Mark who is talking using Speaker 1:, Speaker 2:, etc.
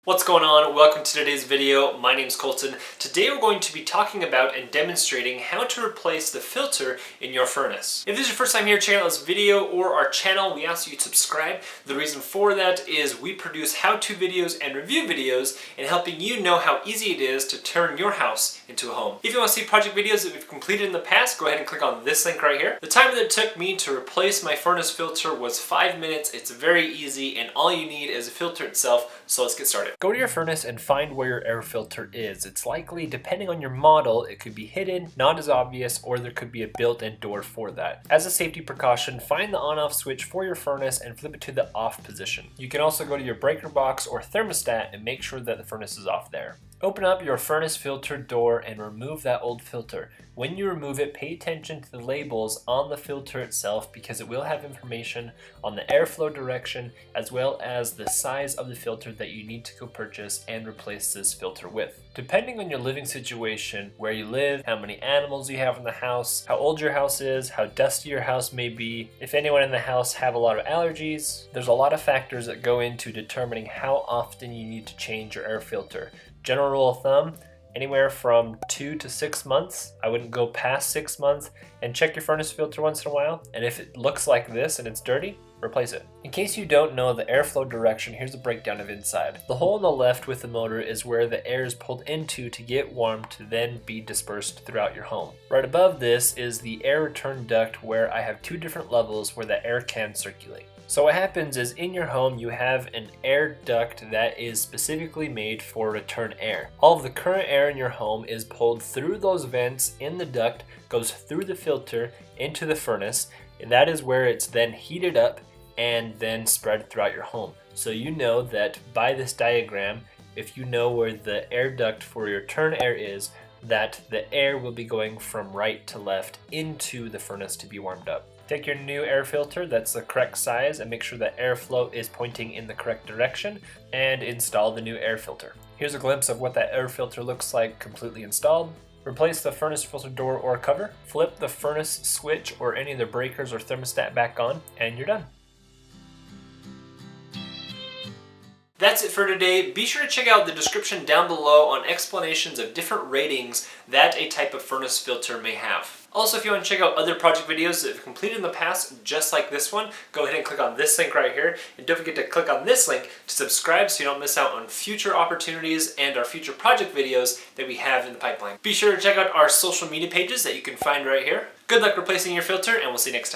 Speaker 1: What's going on? Welcome to today's video. My name's Colton. Today we're going to be talking about and demonstrating how to replace the filter in your furnace. If this is your first time here checking out this video or our channel, we ask you to subscribe. The reason for that is we produce how-to videos and review videos in helping you know how easy it is to turn your house into a home. If you want to see project videos that we've completed in the past, go ahead and click on this link right here. The time that it took me to replace my furnace filter was 5 minutes. It's very easy and all you need is a filter itself, so let's get started. Go to your furnace and find where your air filter is. It's likely, depending on your model, it could be hidden, not as obvious, or there could be a built-in door for that. As a safety precaution, find the on-off switch for your furnace and flip it to the off position. You can also go to your breaker box or thermostat and make sure that the furnace is off there. Open up your furnace filter door and remove that old filter. When you remove it, pay attention to the labels on the filter itself because it will have information on the airflow direction as well as the size of the filter that you need to go purchase and replace this filter with. Depending on your living situation, where you live, how many animals you have in the house, how old your house is, how dusty your house may be, if anyone in the house have a lot of allergies, there's a lot of factors that go into determining how often you need to change your air filter. General rule of thumb, anywhere from 2 to 6 months. I wouldn't go past 6 months, and check your furnace filter once in a while, and if it looks like this and it's dirty, replace it. In case you don't know the airflow direction, here's a breakdown of inside. The hole on the left with the motor is where the air is pulled into to get warm to then be dispersed throughout your home. Right above this is the air return duct where I have 2 different levels where the air can circulate. So what happens is in your home you have an air duct that is specifically made for return air. All of the current air in your home is pulled through those vents in the duct, goes through the filter into the furnace, and that is where it's then heated up and then spread throughout your home. So you know that by this diagram, if you know where the air duct for your return air is, that the air will be going from right to left into the furnace to be warmed up. Take your new air filter that's the correct size and make sure that airflow is pointing in the correct direction and install the new air filter. Here's a glimpse of what that air filter looks like completely installed. Replace the furnace filter door or cover, flip the furnace switch or any of the breakers or thermostat back on, and you're done. That's it for today. Be sure to check out the description down below on explanations of different ratings that a type of furnace filter may have. Also, if you want to check out other project videos that have completed in the past, just like this one, go ahead and click on this link right here. And don't forget to click on this link to subscribe so you don't miss out on future opportunities and our future project videos that we have in the pipeline. Be sure to check out our social media pages that you can find right here. Good luck replacing your filter, and we'll see you next time.